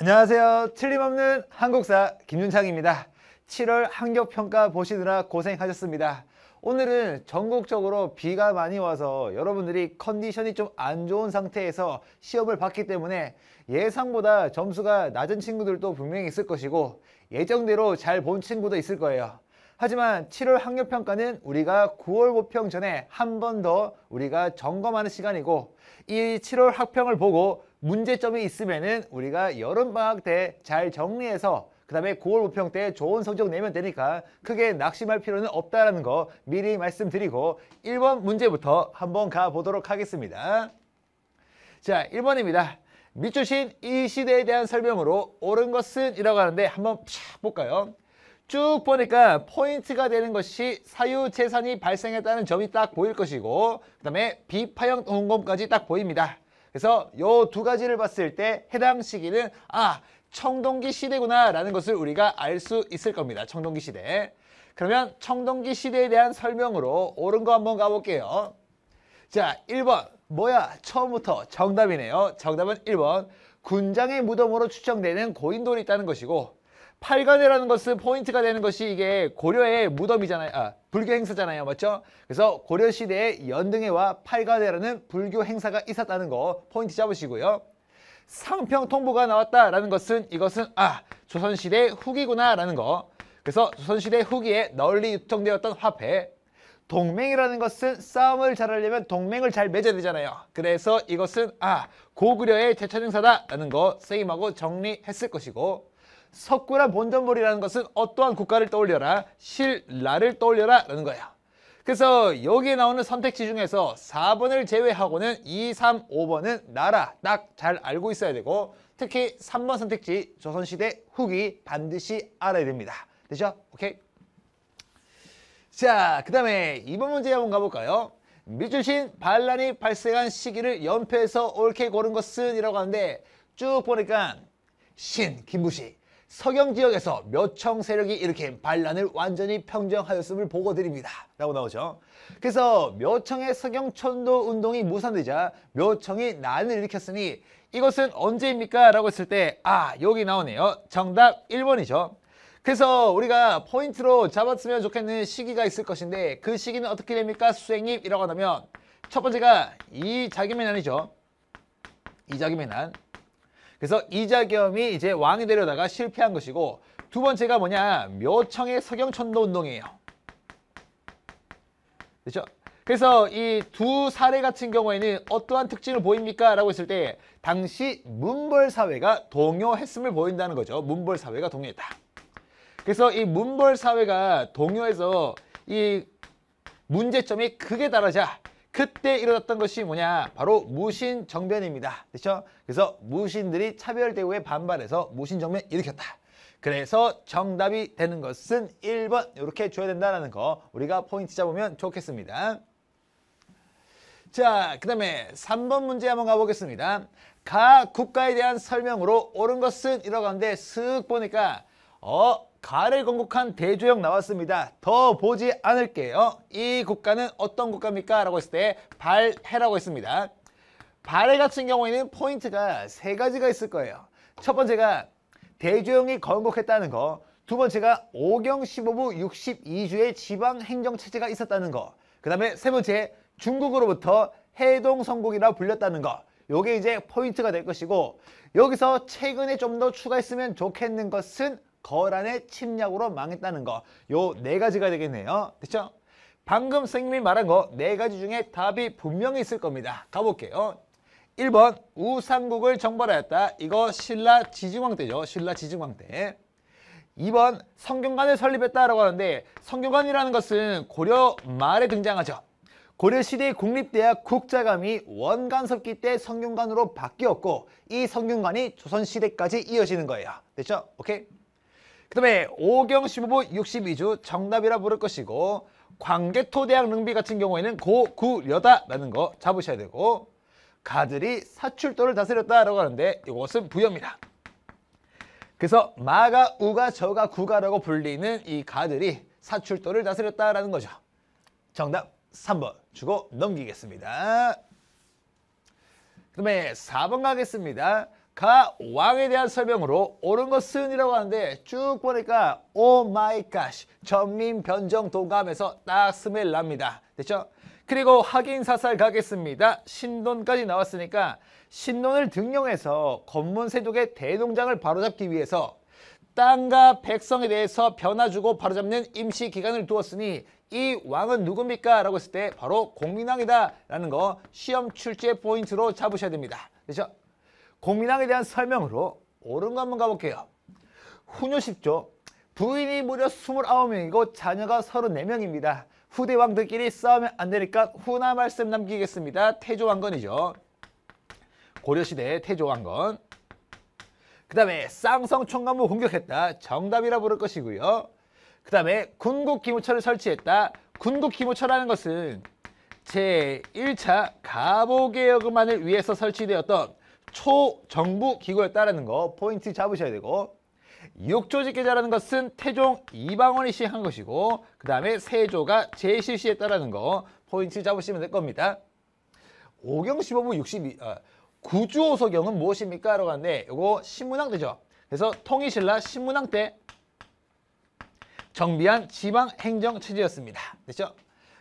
안녕하세요. 틀림없는 한국사 김윤창입니다. 7월 학력평가 보시느라 고생하셨습니다. 오늘은 전국적으로 비가 많이 와서 여러분들이 컨디션이 좀 안 좋은 상태에서 시험을 봤기 때문에 예상보다 점수가 낮은 친구들도 분명히 있을 것이고 예정대로 잘 본 친구도 있을 거예요. 하지만 7월 학력평가는 우리가 9월 모평 전에 한 번 더 우리가 점검하는 시간이고, 이 7월 학평을 보고 문제점이 있으면은 우리가 여름방학 때 잘 정리해서 그 다음에 9월 모평 때 좋은 성적 내면 되니까 크게 낙심할 필요는 없다라는 거 미리 말씀드리고 1번 문제부터 한번 가보도록 하겠습니다. 자, 1번입니다. 밑주신 이 시대에 대한 설명으로 옳은 것은 이라고 하는데 한번 볼까요? 쭉 보니까 포인트가 되는 것이 사유재산이 발생했다는 점이 딱 보일 것이고, 그 다음에 비파형 동검까지 딱 보입니다. 그래서 요 두 가지를 봤을 때 해당 시기는 청동기 시대구나 라는 것을 우리가 알 수 있을 겁니다. 청동기 시대. 그러면 청동기 시대에 대한 설명으로 옳은 거 한번 가볼게요. 자, 1번 뭐야? 처음부터 정답이네요. 정답은 1번 군장의 무덤으로 추정되는 고인돌이 있다는 것이고, 팔관회라는 것은 포인트가 되는 것이 이게 고려의 무덤이잖아요. 불교 행사잖아요. 맞죠? 그래서 고려시대에 연등회와 팔관회라는 불교 행사가 있었다는 거 포인트 잡으시고요. 상평통보가 나왔다라는 것은 이것은 조선시대 후기구나 라는 거. 그래서 조선시대 후기에 널리 유통되었던 화폐. 동맹이라는 것은 싸움을 잘하려면 동맹을 잘 맺어야 되잖아요. 그래서 이것은 고구려의 제천행사다 라는 거 세임하고 정리했을 것이고, 석굴암 본전몰이라는 것은 어떠한 국가를 떠올려라? 신라를 떠올려라 라는 거예요. 그래서 여기에 나오는 선택지 중에서 4번을 제외하고는 2, 3, 5번은 나라 딱 잘 알고 있어야 되고, 특히 3번 선택지 조선시대 후기 반드시 알아야 됩니다. 되죠? 오케이? 자, 그 다음에 2번 문제 한번 가볼까요? 밑주신 반란이 발생한 시기를 연표해서 옳게 고른 것은 이라고 하는데, 쭉 보니까 김부시 서경지역에서 묘청 세력이 일으킨 반란을 완전히 평정하였음을 보고 드립니다 라고 나오죠. 그래서 묘청의 서경천도 운동이 무산되자 묘청이 난을 일으켰으니 이것은 언제입니까? 라고 했을 때 여기 나오네요. 정답 1번이죠. 그래서 우리가 포인트로 잡았으면 좋겠는 시기가 있을 것인데, 그 시기는 어떻게 됩니까? 수행입이라고 한다면 첫 번째가 이자겸의 난. 그래서 이자겸이 이제 왕이 되려다가 실패한 것이고, 두 번째가 뭐냐? 묘청의 서경천도 운동이에요. 그렇죠? 그래서 이 두 사례 같은 경우에는 어떠한 특징을 보입니까? 라고 했을 때 당시 문벌사회가 동요했음을 보인다는 거죠. 문벌사회가 동요했다. 그래서 이 문벌사회가 동요해서 이 문제점이 크게 달하자 그때 일어났던 것이 뭐냐? 바로 무신정변입니다. 그렇죠? 그래서 무신들이 차별대우에 반발해서 무신정변 일으켰다. 그래서 정답이 되는 것은 1번 이렇게 줘야 된다는 거 우리가 포인트 잡으면 좋겠습니다. 자, 그 다음에 3번 문제 한번 가보겠습니다. 가 국가에 대한 설명으로 옳은 것은 이라고 하는데 쓱 보니까 가를 건국한 대조영 나왔습니다. 더 보지 않을게요. 이 국가는 어떤 국가입니까? 라고 했을 때 발해라고 했습니다. 발해 같은 경우에는 포인트가 세 가지가 있을 거예요. 첫 번째가 대조영이 건국했다는 거, 두 번째가 오경 15부 62주의 지방행정체제가 있었다는 거, 그 다음에 세 번째 중국으로부터 해동성국이라 불렸다는 거. 요게 이제 포인트가 될 것이고, 여기서 최근에 좀 더 추가했으면 좋겠는 것은 거란의 침략으로 망했다는 거. 요 네 가지가 되겠네요. 그렇죠? 방금 선생님이 말한 거 네 가지 중에 답이 분명히 있을 겁니다. 가볼게요. 1번 우상국을 정벌하였다. 이거 신라 지증왕 때죠. 신라 지증왕 때. 2번 성균관을 설립했다라고 하는데, 성균관이라는 것은 고려 말에 등장하죠. 고려시대 국립대학 국자감이 원간섭기 때 성균관으로 바뀌었고, 이 성균관이 조선시대까지 이어지는 거예요. 됐죠? 오케이? 그 다음에 오경 15부 62주 정답이라 부를 것이고, 광개토대학 능비 같은 경우에는 고구려다라는 거 잡으셔야 되고, 가들이 사출도를 다스렸다라고 하는데 이것은 부여입니다. 그래서 마가, 우가, 저가, 구가라고 불리는 이 가들이 사출도를 다스렸다라는 거죠. 정답 3번 주고 넘기겠습니다. 그 다음에 4번 가겠습니다. 가 왕에 대한 설명으로 옳은 것은이라고 하는데 쭉 보니까 오 마이 갓 전민 변정 동감에서 딱 스멜 납니다. 됐죠? 그리고 확인 사살 가겠습니다. 신돈까지 나왔으니까 신돈을 등용해서 검문 세족의 대동장을 바로잡기 위해서 땅과 백성에 대해서 변화 주고 바로잡는 임시 기간을 두었으니 이 왕은 누굽니까? 라고 했을 때 바로 공민왕이다 라는 거 시험 출제 포인트로 잡으셔야 됩니다. 그렇죠? 공민왕에 대한 설명으로 옳은 거 한번 가볼게요. 후녀 10조 부인이 무려 29명이고 자녀가 34명입니다. 후대 왕들끼리 싸우면 안 되니까 후나 말씀 남기겠습니다. 태조왕건이죠. 고려시대의 태조왕건. 그 다음에 쌍성 총관부 공격했다. 정답이라 부를 것이고요. 그 다음에 군국기무처를 설치했다. 군국기무처라는 것은 제1차 가보개혁만을 위해서 설치되었던 초정부 기구였다라는 거 포인트 잡으셔야 되고, 육조직계자라는 것은 태종 이방원이 시행한 것이고, 그 다음에 세조가 제실시했다라는 거 포인트 잡으시면 될 겁니다. 5경 15부 62 구주오소경은 무엇입니까? 라고 하는데 이거 신문왕 때죠. 그래서 통일신라 신문왕 때 정비한 지방행정체제였습니다. 됐죠?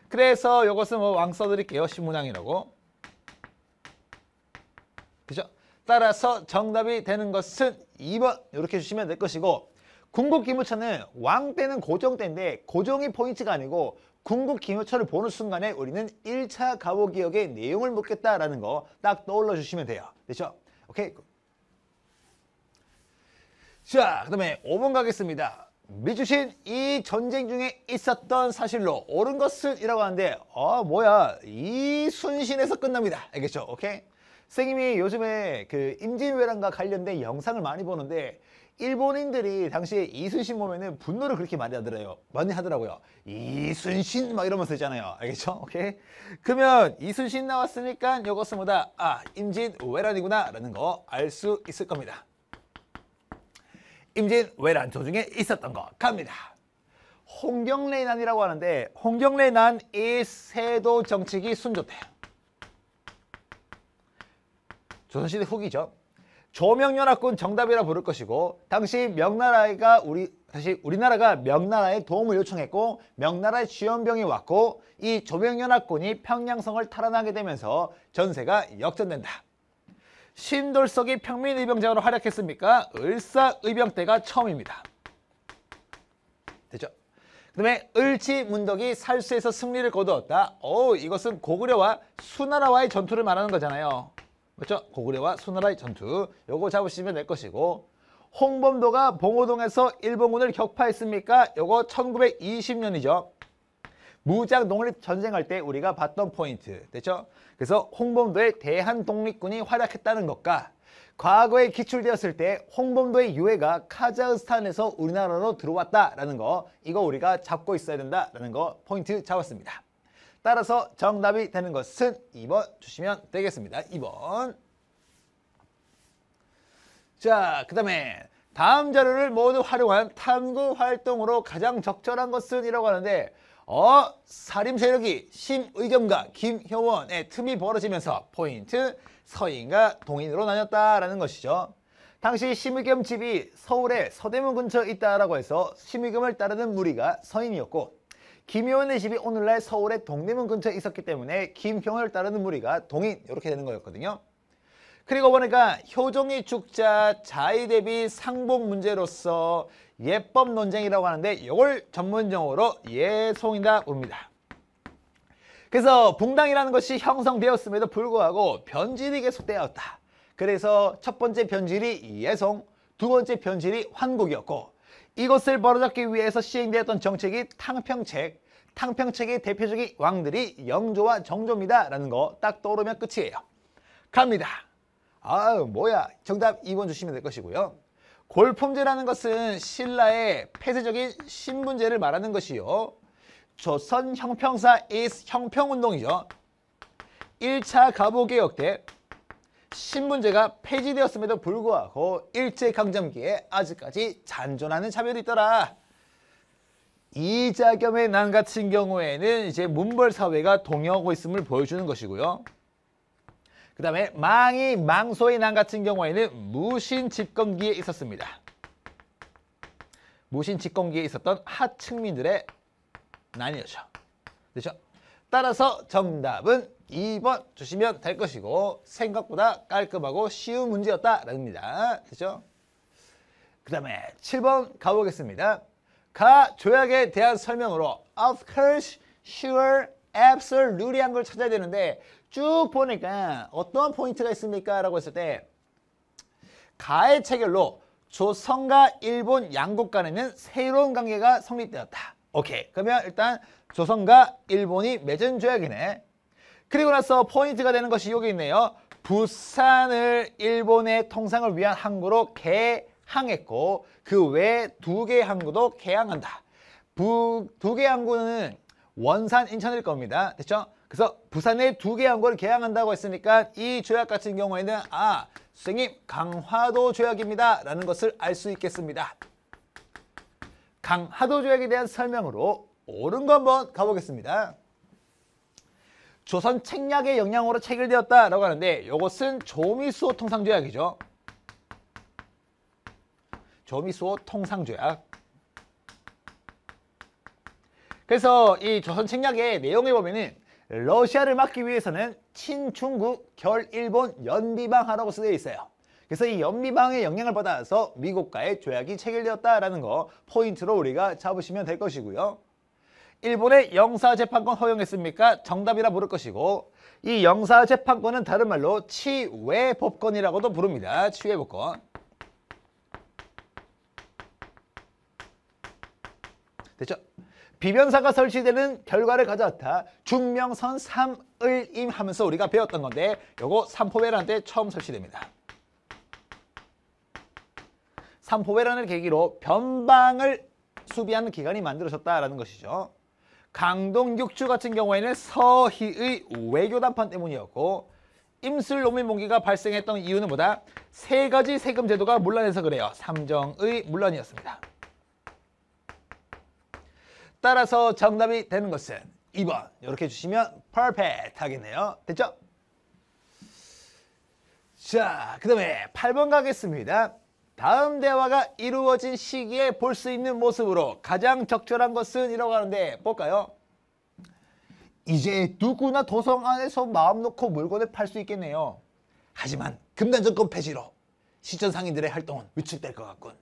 그래서 이것은 왕 써드릴게요. 신문왕이라고. 그죠? 따라서 정답이 되는 것은 2번 이렇게 주시면 될 것이고, 군국기무처는 왕 때는 고종 때인데 고종이 포인트가 아니고 군국기무처를 보는 순간에 우리는 1차 가보개혁의 내용을 묻겠다라는 거 딱 떠올려 주시면 돼요. 됐죠? 오케이. 자, 그 다음에 5번 가겠습니다. 미주신 이 전쟁 중에 있었던 사실로 옳은 것은 이라고 하는데 뭐야 이순신에서 끝납니다. 알겠죠? 오케이. 선생님이 요즘에 그 임진왜란과 관련된 영상을 많이 보는데 일본인들이 당시에 이순신 보면은 분노를 그렇게 많이 하더라고요. 이순신 막 이러면서 있잖아요. 알겠죠? 오케이. 그러면 이순신 나왔으니까 이것은 뭐다? 임진왜란이구나 라는 거 알 수 있을 겁니다. 임진왜란 도중에 있었던 거 갑니다. 홍경래난이라고 하는데 홍경래난 이 세도 정치기 순조 때 조선시대 후기죠. 조명연합군 정답이라 부를 것이고, 당시 명나라가 우리나라가 명나라에 도움을 요청했고 명나라의 지원병이 왔고 이 조명연합군이 평양성을 탈환하게 되면서 전세가 역전된다. 신돌석이 평민의병장으로 활약했습니까? 을사의병 때가 처음입니다. 됐죠? 그 다음에 을지문덕이 살수에서 승리를 거두었다. 이것은 고구려와 수나라와의 전투를 말하는 거잖아요. 그렇죠? 고구려와 수나라의 전투. 요거 잡으시면 될 것이고, 홍범도가 봉오동에서 일본군을 격파했습니까? 요거 1920년이죠. 무장 독립 전쟁할 때 우리가 봤던 포인트. 됐죠? 그래서 홍범도의 대한독립군이 활약했다는 것과 과거에 기출되었을 때 홍범도의 유해가 카자흐스탄에서 우리나라로 들어왔다라는 거, 이거 우리가 잡고 있어야 된다라는 거 포인트 잡았습니다. 따라서 정답이 되는 것은 2번 주시면 되겠습니다. 2번. 자, 그 다음에 다음 자료를 모두 활용한 탐구 활동으로 가장 적절한 것은 이라고 하는데 사림 세력이 심의겸과 김효원의 틈이 벌어지면서 포인트 서인과 동인으로 나뉘었다라는 것이죠. 당시 심의겸 집이 서울의 서대문 근처에 있다라고 해서 심의겸을 따르는 무리가 서인이었고, 김효원의 집이 오늘날 서울의 동대문 근처에 있었기 때문에 김효원을 따르는 무리가 동인, 이렇게 되는 거였거든요. 그리고 보니까 효종이 죽자 자의 대비 상복 문제로서 예법 논쟁이라고 하는데 이걸 전문용어로 예송이다 봅니다. 그래서 붕당이라는 것이 형성되었음에도 불구하고 변질이 계속되었다. 그래서 첫 번째 변질이 예송, 두 번째 변질이 환국이었고, 이것을 바로잡기 위해서 시행되었던 정책이 탕평책. 탕평책의 대표적인 왕들이 영조와 정조입니다 라는 거 딱 떠오르면 끝이에요. 갑니다. 뭐야. 정답 2번 주시면 될 것이고요. 골품제라는 것은 신라의 폐쇄적인 신분제를 말하는 것이요. 조선 형평사 is 형평운동이죠. 1차 가보개혁 때 신분제가 폐지되었음에도 불구하고 일제강점기에 아직까지 잔존하는 차별이 있더라. 이자겸의 난 같은 경우에는 이제 문벌사회가 동요하고 있음을 보여주는 것이고요. 그 그 다음에 망이 망소의 난 같은 경우에는 무신 집권기에 있었습니다. 무신 집권기에 있었던 하층민들의 난이었죠. 그렇죠? 따라서 정답은 2번 주시면 될 것이고 생각보다 깔끔하고 쉬운 문제였다랍니다. 됐죠? 그 다음에 7번 가보겠습니다. 가 조약에 대한 설명으로 of course, sure, absolutely 한 걸 찾아야 되는데 쭉 보니까 어떤 포인트가 있습니까? 라고 했을 때 가의 체결로 조선과 일본 양국 간에는 새로운 관계가 성립되었다. 오케이. 그러면 일단 조선과 일본이 맺은 조약이네. 그리고 나서 포인트가 되는 것이 여기 있네요. 부산을 일본의 통상을 위한 항구로 개항했고 그 외 2개의 항구도 개항한다. 두 개의 항구는 원산, 인천일 겁니다. 됐죠? 그래서 부산에 2개의 항구를 개항한다고 했으니까 이 조약 같은 경우에는 선생님 강화도 조약입니다. 라는 것을 알 수 있겠습니다. 강화도 조약에 대한 설명으로 옳은 거 한번 가보겠습니다. 조선 책략의 영향으로 체결되었다라고 하는데 이것은 조미수호 통상조약이죠. 조미수호 통상조약. 그래서 이 조선 책략의 내용에 보면은 러시아를 막기 위해서는 친중국, 결일본, 연비방하라고 쓰여 있어요. 그래서 이 연비방의 영향을 받아서 미국과의 조약이 체결되었다라는 거 포인트로 우리가 잡으시면 될 것이고요. 일본의 영사재판권 허용했습니까? 정답이라 부를 것이고 이 영사재판권은 다른 말로 치외법권이라고도 부릅니다. 치외법권. 됐죠? 비변사가 설치되는 결과를 가져왔다. 중명선 3을임 하면서 우리가 배웠던 건데 요거 삼포배란 때 처음 설치됩니다. 삼포배란을 계기로 변방을 수비하는 기관이 만들어졌다라는 것이죠. 강동 6주 같은 경우에는 서희의 외교담판 때문이었고 임슬노민봉기가 발생했던 이유는 뭐다? 3가지 세금 제도가 문란해서 그래요. 삼정의 문란이었습니다. 따라서 정답이 되는 것은 2번 이렇게 주시면 퍼펙트 하겠네요. 됐죠? 자, 그 다음에 8번 가겠습니다. 다음 대화가 이루어진 시기에 볼 수 있는 모습으로 가장 적절한 것은 이라고 하는데 볼까요? 이제 누구나 도성 안에서 마음 놓고 물건을 팔 수 있겠네요. 하지만 금단정권 폐지로 시천상인들의 활동은 위축될 것 같군.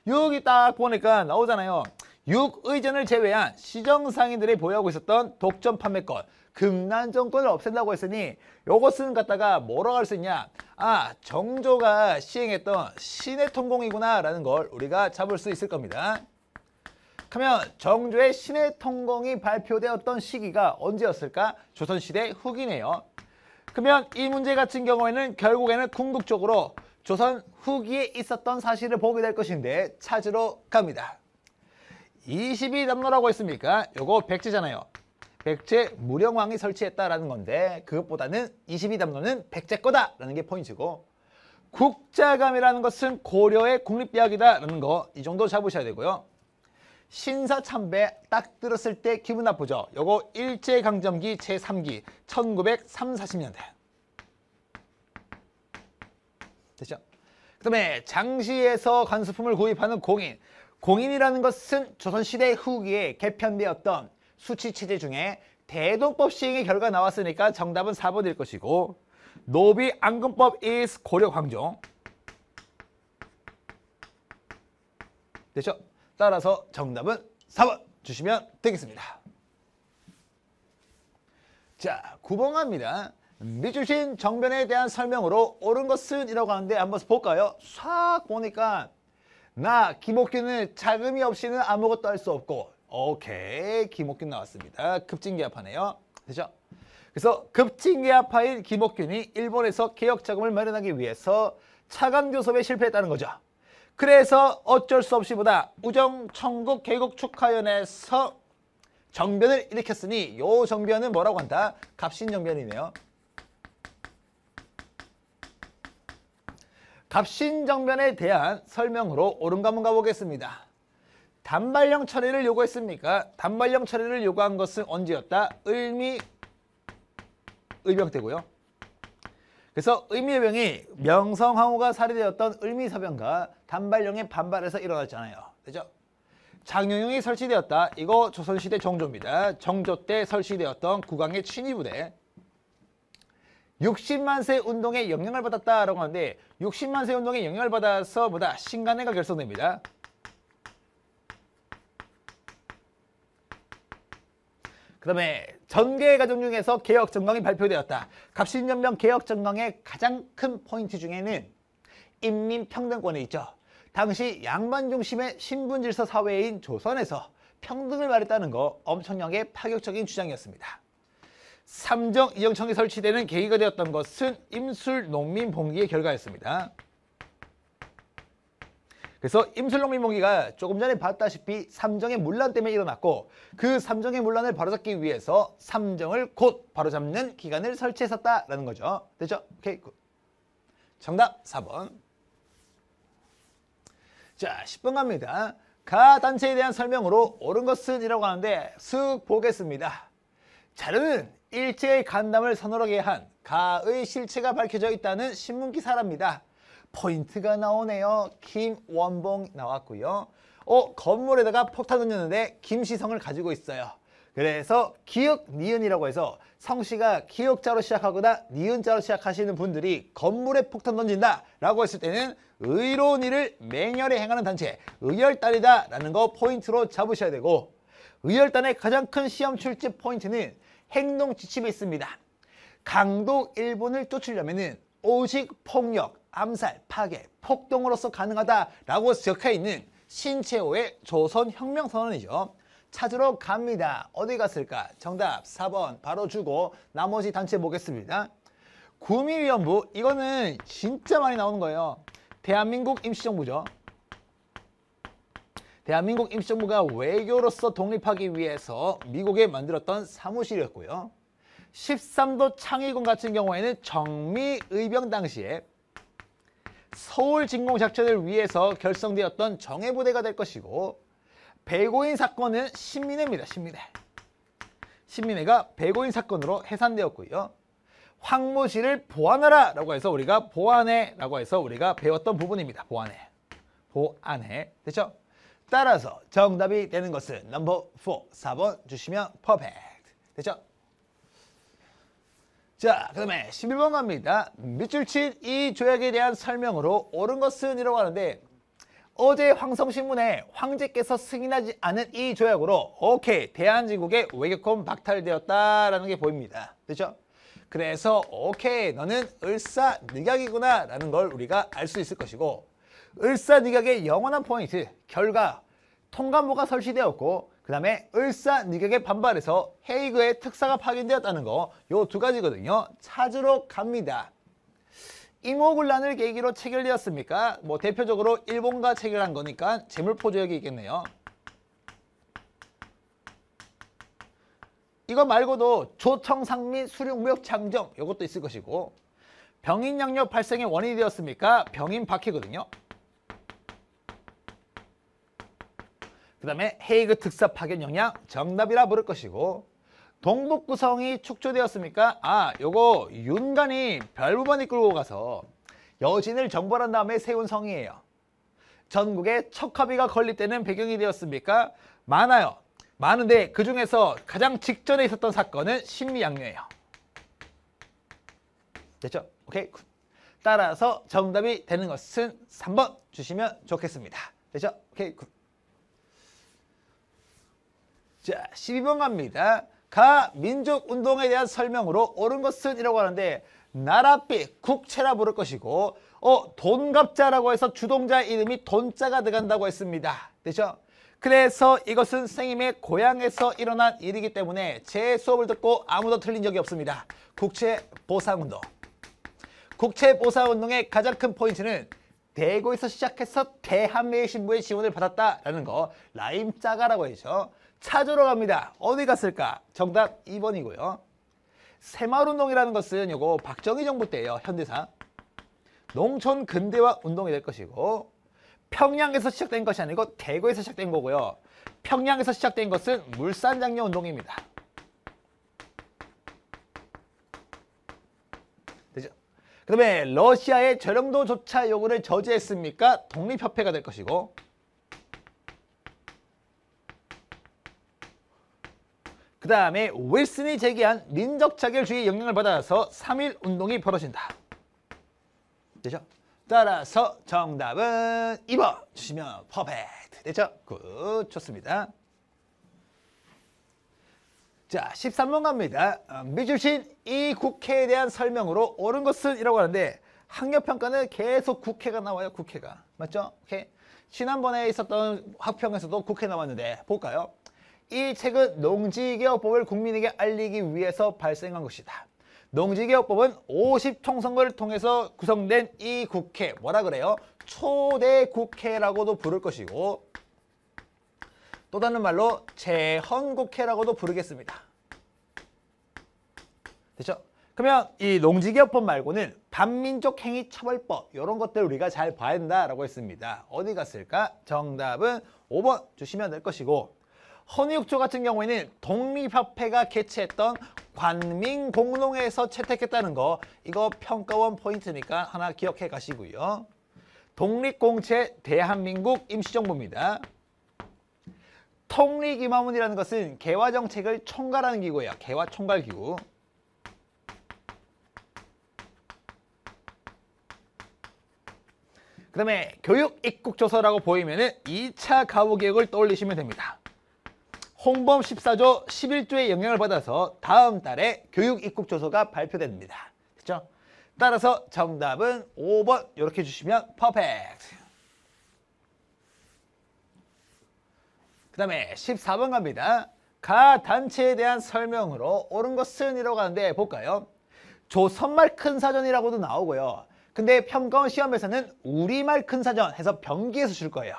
여기 딱 보니까 나오잖아요. 6의전을 제외한 시정상인들이 보유하고 있었던 독점 판매권, 금난정권을 없앤다고 했으니 이것은 갖다가 뭐라고 할 수 있냐? 정조가 시행했던 신해통공이구나 라는 걸 우리가 잡을 수 있을 겁니다. 그러면 정조의 신해통공이 발표되었던 시기가 언제였을까? 조선시대 후기네요. 그러면 이 문제 같은 경우에는 결국에는 궁극적으로 조선 후기에 있었던 사실을 보게 될 것인데 찾으러 갑니다. 22담로라고 했습니까? 요거 백제잖아요. 백제 무령왕이 설치했다라는 건데 그것보다는 22담로는 백제 거다라는 게 포인트고 국자감이라는 것은 고려의 국립대학이다라는 거 이 정도 잡으셔야 되고요. 신사참배 딱 들었을 때 기분 나쁘죠? 요거 일제강점기 제3기 1930~40년대 됐죠? 그 다음에 장시에서 관수품을 구입하는 공인. 공인이라는 것은 조선시대 후기에 개편되었던 수치체제 중에 대동법 시행의 결과가 나왔으니까 정답은 4번일 것이고 노비앙금법 is 고려 광종 됐죠? 따라서 정답은 4번 주시면 되겠습니다. 자, 9번 갑니다. 밑주신 정변에 대한 설명으로 옳은 것은 이라고 하는데 한번 볼까요? 싹 보니까 나 김옥균은 자금이 없이는 아무것도 할 수 없고 오케이 김옥균 나왔습니다. 급진개합파네요. 되죠? 그래서 급진개합파인 김옥균이 일본에서 개혁자금을 마련하기 위해서 차관교섭에 실패했다는 거죠. 그래서 어쩔 수 없이 보다 우정천국 개국축하연에서 정변을 일으켰으니 요 정변은 뭐라고 한다? 갑신정변이네요. 갑신정변에 대한 설명으로 옳은 거 한번 가보겠습니다. 단발령 처리를 요구했습니까? 단발령 처리를 요구한 것은 언제였다? 을미 의병 때고요. 그래서 의미해병이 명성황후가 살해되었던 을미사변과 단발령의 반발에서 일어났잖아요. 그죠? 장영용이 설치되었다. 이거 조선시대 정조입니다. 정조 때 설치되었던 국왕의 친위부대. 60만 세 운동에 영향을 받았다라고 하는데 60만 세 운동에 영향을 받아서 뭐다? 신간회가 결성됩니다. 그 다음에 전개 과정 중에서 개혁정강이 발표되었다. 갑신연명 개혁정강의 가장 큰 포인트 중에는 인민평등권이 있죠. 당시 양반 중심의 신분질서 사회인 조선에서 평등을 말했다는 거 엄청나게 파격적인 주장이었습니다. 삼정 이정청이 설치되는 계기가 되었던 것은 임술농민봉기의 결과였습니다. 그래서 임술농민봉기가 조금 전에 봤다시피 삼정의 문란 때문에 일어났고 그 삼정의 문란을 바로잡기 위해서 삼정을 곧 바로잡는 기관을 설치했었다라는 거죠. 됐죠? 오케이, 굿. 정답 4번. 자, 10번 갑니다. 가 단체에 대한 설명으로 옳은 것은 이라고 하는데 쓱 보겠습니다. 자료는 일제의 간담을 서늘하게 한 가의 실체가 밝혀져 있다는 신문기사랍니다. 포인트가 나오네요. 김원봉 나왔고요. 건물에다가 폭탄 던졌는데 김시성을 가지고 있어요. 그래서 기역 니은이라고 해서 성씨가 기역자로 시작하거나 니은자로 시작하시는 분들이 건물에 폭탄 던진다 라고 했을 때는 의로운 일을 맹렬히 행하는 단체 의열단이다 라는 거 포인트로 잡으셔야 되고, 의열단의 가장 큰 시험 출제 포인트는 행동 지침이 있습니다. 강도 일본을 쫓으려면 오직 폭력, 암살, 파괴, 폭동으로서 가능하다라고 적혀 있는 신채호의 조선혁명선언이죠. 찾으러 갑니다. 어디 갔을까? 정답 4번 바로 주고 나머지 단체 보겠습니다. 구미위원부, 이거는 진짜 많이 나오는 거예요. 대한민국 임시정부죠. 대한민국 임시정부가 외교로서 독립하기 위해서 미국에 만들었던 사무실이었고요. 13도 창의군 같은 경우에는 정미의병 당시에 서울 진공작전을 위해서 결성되었던 정예부대가 될 것이고, 배고인 사건은 신민회입니다. 신민회가 배고인 사건으로 해산되었고요. 황무지를 보완하라 라고 해서 우리가 보완해 라고 해서 우리가 배웠던 부분입니다. 보완해. 됐죠? 따라서 정답이 되는 것은 넘버 4, 4번 주시면 퍼펙트. 됐죠? 자, 그 다음에 11번 갑니다. 밑줄 친 이 조약에 대한 설명으로 옳은 것은 이라고 하는데, 어제 황성신문에 황제께서 승인하지 않은 이 조약으로 오케이, 대한제국의 외교권 박탈되었다라는 게 보입니다. 됐죠? 그래서 오케이, 너는 을사늑약이구나 라는 걸 우리가 알 수 있을 것이고, 을사늑약의 영원한 포인트, 결과, 통감부가 설치되었고, 그 다음에 을사늑약에 반발해서 헤이그의 특사가 파견되었다는 거, 요 두 가지거든요. 찾으러 갑니다. 임오군란을 계기로 체결되었습니까? 뭐 대표적으로 일본과 체결한 거니까 재물포조약이 있겠네요. 이거 말고도 조청상민 수륙무역 창정, 이것도 있을 것이고, 병인양요 발생의 원인이 되었습니까? 병인박해거든요. 그 다음에 헤이그 특사 파견 영향, 정답이라 부를 것이고, 동북구성이 축조되었습니까? 요거 윤관이 별부반이 끌고 가서 여진을 정벌한 다음에 세운 성이에요. 전국에 척화비가 건립되는 배경이 되었습니까? 많아요. 많은데 그 중에서 가장 직전에 있었던 사건은 신미양요예요. 됐죠? 오케이. 따라서 정답이 되는 것은 3번 주시면 좋겠습니다. 됐죠? 오케이. 자, 12번 갑니다. 가 민족운동에 대한 설명으로 옳은 것은 이라고 하는데, 나랏빛, 국채라 부를 것이고, 돈갑자라고 해서 주동자 이름이 돈자가 들어간다고 했습니다. 됐죠? 그래서 이것은 선생님의 고향에서 일어난 일이기 때문에 제 수업을 듣고 아무도 틀린 적이 없습니다. 국채보상운동. 국채보상운동의 가장 큰 포인트는 대구에서 시작해서 대한매일신부의 지원을 받았다라는 거, 라임짜가라고 했죠. 찾으러 갑니다. 어디 갔을까? 정답 2번이고요. 새마을운동이라는 것은 요거 박정희 정부 때예요. 현대사. 농촌 근대화 운동이 될 것이고, 평양에서 시작된 것이 아니고 대구에서 시작된 거고요. 평양에서 시작된 것은 물산장려 운동입니다. 되죠? 그 다음에 러시아의 저령도조차 요구를 저지했습니까? 독립협회가 될 것이고, 그 다음에 윌슨이 제기한 민족 자결주의 영향을 받아서 3.1 운동이 벌어진다. 되죠? 따라서 정답은 2번 주시면 퍼펙트. 됐죠? 굿. 좋습니다. 자, 13번 갑니다. 미주신 이 국회에 대한 설명으로 옳은 것은 이라고 하는데, 학력평가는 계속 국회가 나와요. 국회가. 맞죠? 오케이. 지난번에 있었던 학평에서도 국회 나왔는데 볼까요? 이 책은 농지개혁법을 국민에게 알리기 위해서 발생한 것이다. 농지개혁법은 50총선거를 통해서 구성된 이 국회, 뭐라 그래요? 초대 국회라고도 부를 것이고, 또 다른 말로 재헌국회라고도 부르겠습니다. 됐죠? 그러면 이 농지개혁법 말고는 반민족 행위 처벌법, 이런 것들 우리가 잘 봐야 된다라고 했습니다. 어디 갔을까? 정답은 5번 주시면 될 것이고, 헌의육조 같은 경우에는 독립협회가 개최했던 관민공동회에서 채택했다는 거, 이거 평가원 포인트니까 하나 기억해 가시고요. 독립공채 대한민국 임시정부입니다. 통립임하문이라는 것은 개화정책을 총괄하는 기구예요. 개화총괄기구. 그 다음에 교육입국조서라고 보이면 2차 가부개혁을 떠올리시면 됩니다. 홍범 14조 11조의 영향을 받아서 다음 달에 교육입국조서가 발표됩니다. 됐죠? 따라서 정답은 5번 이렇게 주시면 퍼펙트. 그 다음에 14번 갑니다. 가 단체에 대한 설명으로 옳은 것은 이라고 하는데 볼까요? 조선말 큰사전이라고도 나오고요. 근데 평가원 시험에서는 우리말 큰사전 해서 병기해서 줄 거예요.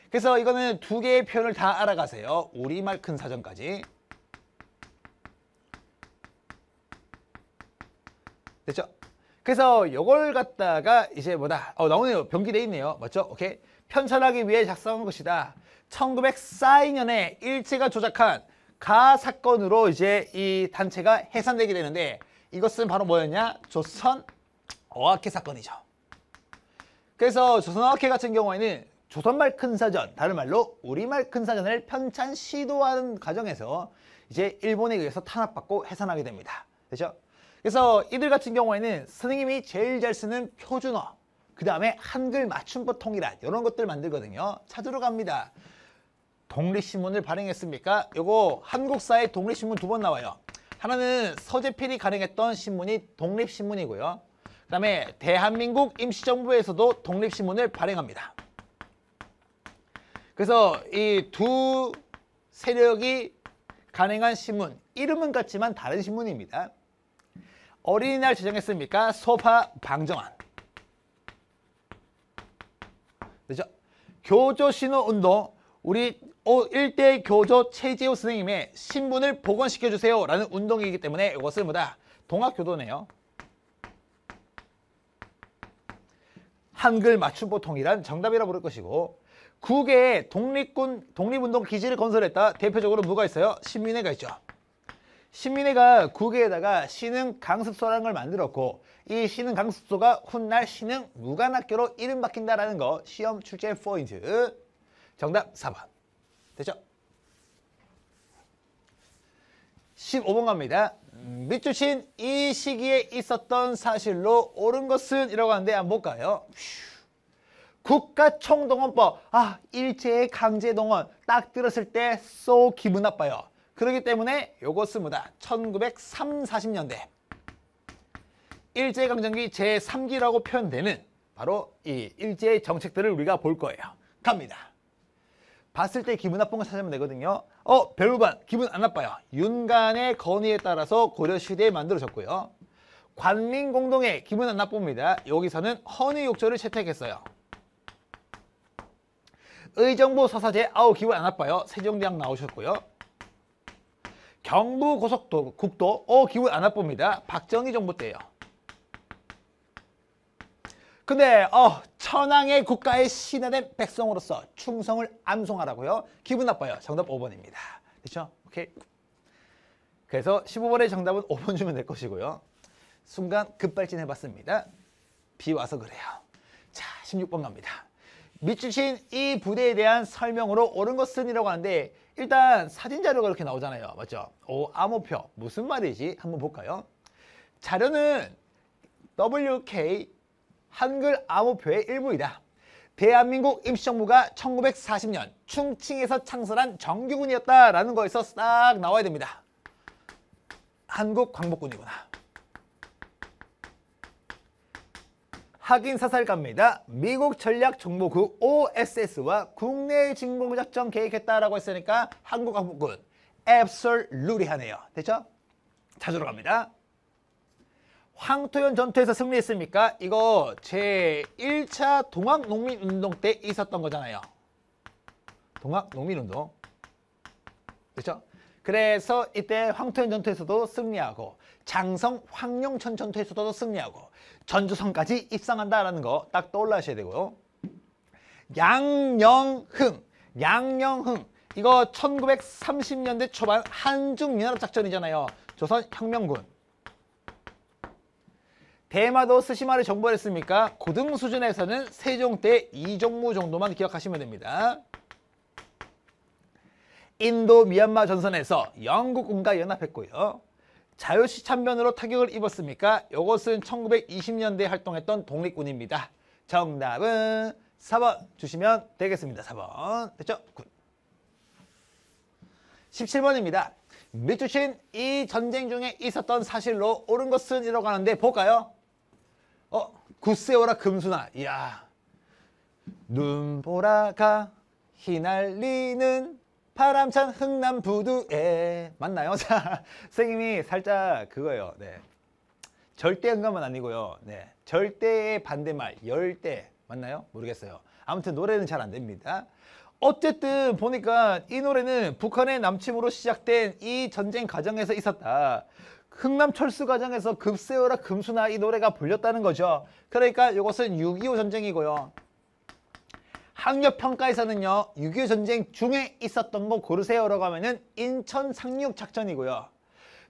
그래서 이거는 두 개의 표현을 다 알아가세요. 우리말 큰사전까지. 됐죠? 그래서 이걸 갖다가 이제 뭐다? 나오네요. 병기돼 있네요. 맞죠? 오케이. 편찬하기 위해 작성한 것이다. 1942년에 일제가 조작한 가 사건으로 이제 이 단체가 해산되게 되는데, 이것은 바로 뭐였냐? 조선 어학회 사건이죠. 그래서 조선 어학회 같은 경우에는 조선말 큰사전, 다른 말로 우리말 큰사전을 편찬 시도하는 과정에서 이제 일본에 의해서 탄압받고 해산하게 됩니다. 그렇죠? 그래서 이들 같은 경우에는 선생님이 제일 잘 쓰는 표준어, 그 다음에 한글 맞춤법 통일안, 이런 것들 만들거든요. 찾으러 갑니다. 독립신문을 발행했습니까? 요거 한국사에 독립신문 2번 나와요. 하나는 서재필이 발행했던 신문이 독립신문이고요. 그 다음에 대한민국 임시정부에서도 독립신문을 발행합니다. 그래서 이 두 세력이 간행한 신문, 이름은 같지만 다른 신문입니다. 어린이날 제정했습니까? 소파 방정환. 그죠? 교조신호운동, 우리 1대 교조 최지호 선생님의 신분을 복원시켜주세요 라는 운동이기 때문에 이것은 뭐다? 동학교도네요. 한글 맞춤법 통일한 정답이라고 부를 것이고, 국외에 독립운동 기지를 건설했다. 대표적으로 누가 있어요? 신민회가 있죠. 신민회가 국외에다가 신흥 강습소라는 걸 만들었고, 이 신흥 강습소가 훗날 신흥 무관학교로 이름 바뀐다라는 거 시험 출제 포인트. 정답 4번. 됐죠? 15번 갑니다. 밑주신 이 시기에 있었던 사실로 옳은 것은 이라고 하는데 한번 볼까요? 국가총동원법. 일제의 강제동원 딱 들었을 때 쏘 기분 나빠요. 그렇기 때문에 요것은 뭐다? 1940년대 일제강점기 제3기라고 표현되는 바로 이 일제의 정책들을 우리가 볼 거예요. 갑니다. 봤을 때 기분 나쁜 거 찾으면 되거든요. 별반 기분 안 나빠요. 윤관의 건의에 따라서 고려시대에 만들어졌고요. 관민공동회 기분 안 나쁩니다. 여기서는 헌의육조를 채택했어요. 의정부 서사제 기분 안 나빠요. 세종대왕 나오셨고요. 경부고속도 국도 기분 안 나쁩니다. 박정희 정부 때예요. 근데 천황의 국가에 신하된 백성으로서 충성을 암송하라고요. 기분 나빠요. 정답 5번입니다. 됐죠? 오케이. 그래서 15번의 정답은 5번 주면 될 것이고요. 순간 급발진 해봤습니다. 비 와서 그래요. 자, 16번 갑니다. 밑주신 이 부대에 대한 설명으로 옳은 것은이라고 하는데 일단 사진 자료가 이렇게 나오잖아요. 맞죠? 암호표 무슨 말이지? 한번 볼까요? 자료는 WK 한글 암호표의 일부이다. 대한민국 임시정부가 1940년 충칭에서 창설한 정규군이었다라는 거에서 싹 나와야 됩니다. 한국광복군이구나. 확인사살갑니다. 미국 전략정보국 OSS와 국내 진공작전 계획했다라고 했으니까 한국광복군 absolute하네요. 됐죠? 자주로 갑니다. 황토현 전투에서 승리했습니까? 이거 제1차 동학농민운동 때 있었던 거잖아요. 동학농민운동. 그렇죠? 그래서 이때 황토현 전투에서도 승리하고 장성 황룡천 전투에서도 승리하고 전주성까지 입성한다라는 거 딱 떠올라셔야 되고요. 양녕흥 이거 1930년대 초반 한중연합작전이잖아요. 조선혁명군. 대마도 스시마를 정벌했습니까? 고등 수준에서는 세종 때 이종무 정도만 기억하시면 됩니다. 인도 미얀마 전선에서 영국군과 연합했고요. 자유시 참변으로 타격을 입었습니까? 이것은 1920년대에 활동했던 독립군입니다. 정답은 4번 주시면 되겠습니다. 4번. 됐죠? 굿. 17번입니다. 밑주신 이 전쟁 중에 있었던 사실로 옳은 것은 이라고 하는데 볼까요? 굳세어라 금수나. 이야. 눈보라가 휘날리는 바람찬 흥남 부두에. 맞나요? 자, 선생님이 살짝 그거예요. 네. 절대 응감은 아니고요. 네. 절대의 반대말, 열대. 맞나요? 모르겠어요. 아무튼 노래는 잘 안 됩니다. 어쨌든 보니까 이 노래는 북한의 남침으로 시작된 이 전쟁 과정에서 있었다. 흥남 철수 과정에서 급세어라 금수나 이 노래가 불렸다는 거죠. 그러니까 이것은 6.25 전쟁이고요. 학력평가에서는요. 6.25 전쟁 중에 있었던 거 고르세요라고 하면은 인천 상륙작전이고요.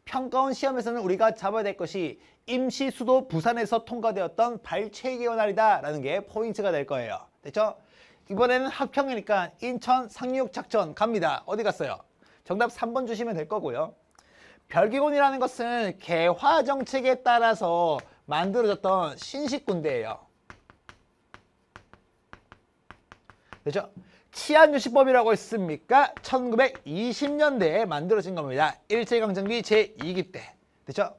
평가원 시험에서는 우리가 잡아야 될 것이 임시 수도 부산에서 통과되었던 발췌기원활이다 라는 게 포인트가 될 거예요. 됐죠? 이번에는 합평이니까 인천 상륙작전 갑니다. 어디 갔어요? 정답 3번 주시면 될 거고요. 별기군이라는 것은 개화정책에 따라서 만들어졌던 신식군대예요. 됐죠? 치안유시법이라고 했습니까? 1920년대에 만들어진 겁니다. 일제강점기 제2기 때. 됐죠?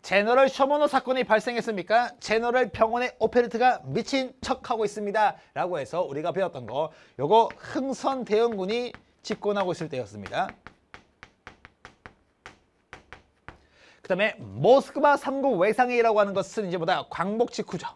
제너럴 쇼모노 사건이 발생했습니까? 제너럴 평원의 오페레트가 미친 척하고 있습니다. 라고 해서 우리가 배웠던 거. 요거 흥선대원군이 집권하고 있을 때였습니다. 그 다음에 모스크바 3국 외상회의라고 하는 것은 이제 뭐다? 광복 직후죠.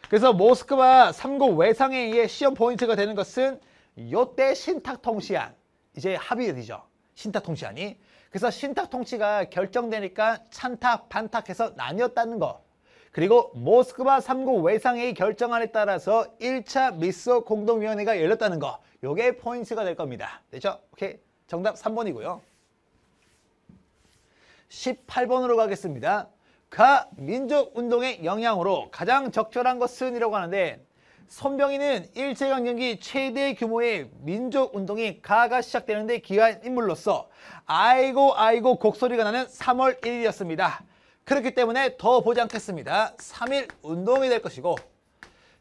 그래서 모스크바 3국 외상회의의 시험 포인트가 되는 것은 요때 신탁통치안 이제 합의가 되죠. 신탁통치안이. 그래서 신탁통치가 결정되니까 찬탁, 반탁해서 나뉘었다는 거. 그리고 모스크바 3국 외상회의 결정안에 따라서 1차 미소 공동위원회가 열렸다는 거. 요게 포인트가 될 겁니다. 됐죠? 오케이. 정답 3번이고요. 18번으로 가겠습니다. 가 민족운동의 영향으로 가장 적절한 것은 이라고 하는데 손병희는 일제강점기 최대 규모의 민족운동이 가가 시작되는데 기여한 인물로서 아이고 곡소리가 나는 3월 1일이었습니다. 그렇기 때문에 더 보지 않겠습니다. 3.1운동이 될 것이고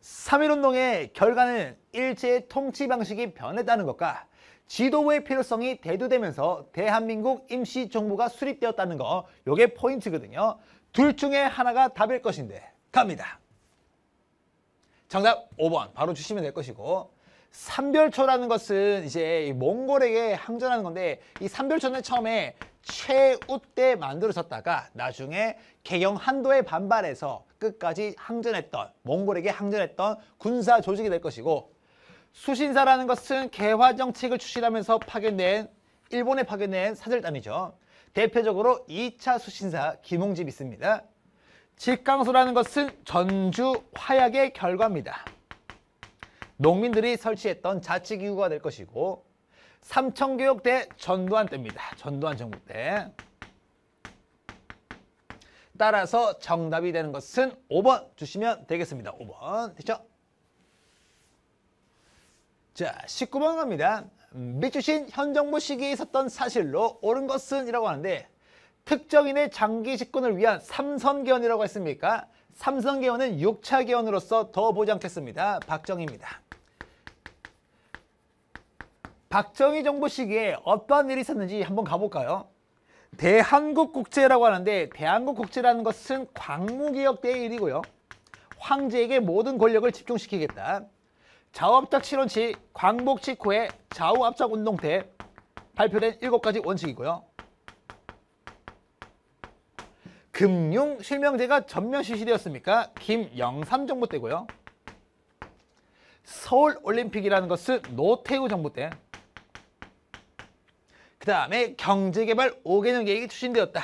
3.1운동의 결과는 일제의 통치 방식이 변했다는 것과 지도부의 필요성이 대두되면서 대한민국 임시정부가 수립되었다는 거 요게 포인트거든요. 둘 중에 하나가 답일 것인데 갑니다. 정답 5번 바로 주시면 될 것이고 삼별초라는 것은 이제 몽골에게 항전하는 건데 이 삼별초는 처음에 최우 때 만들어졌다가 나중에 개경 한도에 반발해서 끝까지 항전했던 몽골에게 항전했던 군사 조직이 될 것이고 수신사라는 것은 개화 정책을 추진하면서 파견된 일본에 파견된 사절단이죠. 대표적으로 2차 수신사 김홍집 있습니다. 직강소라는 것은 전주 화약의 결과입니다. 농민들이 설치했던 자치기구가 될 것이고 삼청교육 때 전두환 때입니다. 전두환 정부 때. 따라서 정답이 되는 것은 5번 주시면 되겠습니다. 5번 됐죠? 자, 19번 갑니다. 밑주신 현 정부 시기에 있었던 사실로 옳은 것은 이라고 하는데 특정인의 장기 집권을 위한 삼선개헌이라고 했습니까? 삼선개헌은 6차 개헌으로서 더 보지 않겠습니다. 박정희입니다. 박정희 정부 시기에 어떠한 일이 있었는지 한번 가볼까요? 대한국국제라고 하는데 대한국국제라는 것은 광무개혁 때의 일이고요. 황제에게 모든 권력을 집중시키겠다. 좌우압작 실현치, 광복 직후에 좌우압작 운동 때 발표된 7가지 원칙이고요. 금융 실명제가 전면 실시되었습니까? 김영삼 정부 때고요. 서울올림픽이라는 것은 노태우 정부 때. 그 다음에 경제개발 5개년 계획이 추진되었다.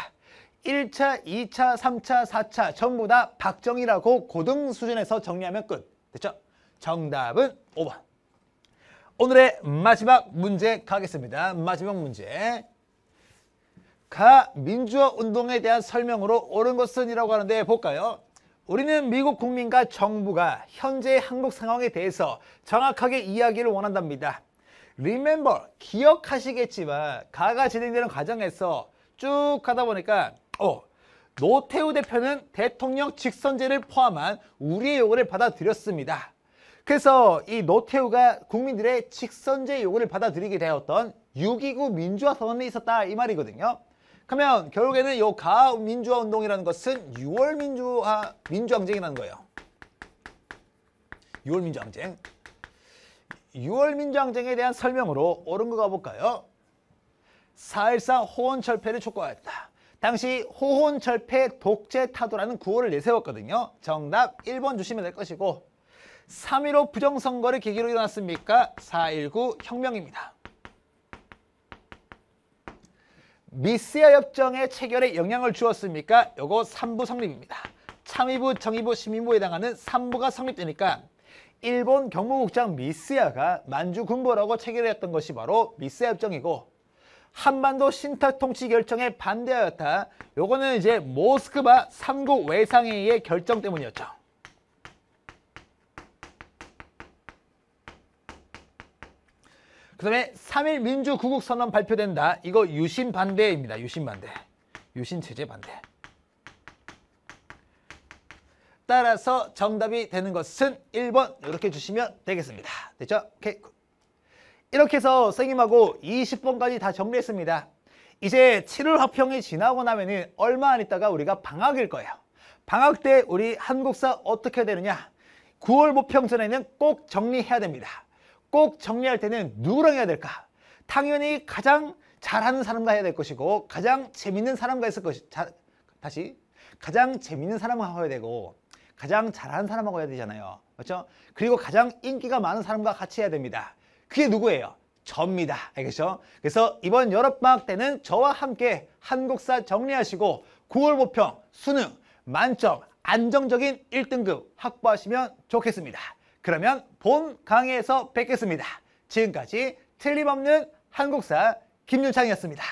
1차, 2차, 3차, 4차 전부 다 박정희라고 고등 수준에서 정리하면 끝. 됐죠? 정답은 5번. 오늘의 마지막 문제 가겠습니다. 마지막 문제. 민주화 운동에 대한 설명으로 옳은 것은 이라고 하는데 볼까요? 우리는 미국 국민과 정부가 현재의 한국 상황에 대해서 정확하게 이야기를 원한답니다. Remember, 기억하시겠지만 가가 진행되는 과정에서 쭉 가다 보니까 노태우 대표는 대통령 직선제를 포함한 우리의 요구를 받아들였습니다. 그래서 이 노태우가 국민들의 직선제 요구를 받아들이게 되었던 6.29 민주화 선언이 있었다 이 말이거든요. 그러면 결국에는 요 가을 민주화 운동이라는 것은 6월 민주항쟁이라는 거예요. 6월 민주항쟁. 6월 민주항쟁에 대한 설명으로 옳은 거 가볼까요? 4.13 호원철폐를 촉구하였다. 당시 호원철폐 독재 타도라는 구호를 내세웠거든요. 정답 1번 주시면 될 것이고 3.15 부정선거를 계기로 일어났습니까? 4.19 혁명입니다. 미스야 협정의 체결에 영향을 주었습니까? 요거 3부 성립입니다. 참의부, 정의부, 시민부에 해당하는 3부가 성립되니까 일본 경무국장 미스야가 만주 군부라고 체결했던 것이 바로 미스야 협정이고 한반도 신탁 통치 결정에 반대하였다. 요거는 이제 모스크바 3국 외상회의의 결정 때문이었죠. 그 다음에 3.1 민주구국선언 발표된다. 이거 유신 반대입니다. 유신 반대. 유신 체제 반대. 따라서 정답이 되는 것은 1번 이렇게 주시면 되겠습니다. 됐죠? 오케이. 이렇게 해서 선생님하고 20번까지 다 정리했습니다. 이제 7월 합평이 지나고 나면은 얼마 안 있다가 우리가 방학일 거예요. 방학 때 우리 한국사 어떻게 해야 되느냐? 9월 모평 전에는 꼭 정리해야 됩니다. 꼭 정리할 때는 누구랑 해야 될까? 당연히 가장 잘하는 사람과 해야 될 것이고 가장 재밌는 사람과 했을 것이 가장 재밌는 사람하고 해야 되고 가장 잘하는 사람하고 해야 되잖아요. 그렇죠? 그리고 가장 인기가 많은 사람과 같이 해야 됩니다. 그게 누구예요? 저입니다. 알겠죠? 그래서 이번 여름방학 때는 저와 함께 한국사 정리하시고 9월 모평, 수능, 만점, 안정적인 1등급 확보하시면 좋겠습니다. 그러면 본 강의에서 뵙겠습니다. 지금까지 틀림없는 한국사 김윤창이었습니다.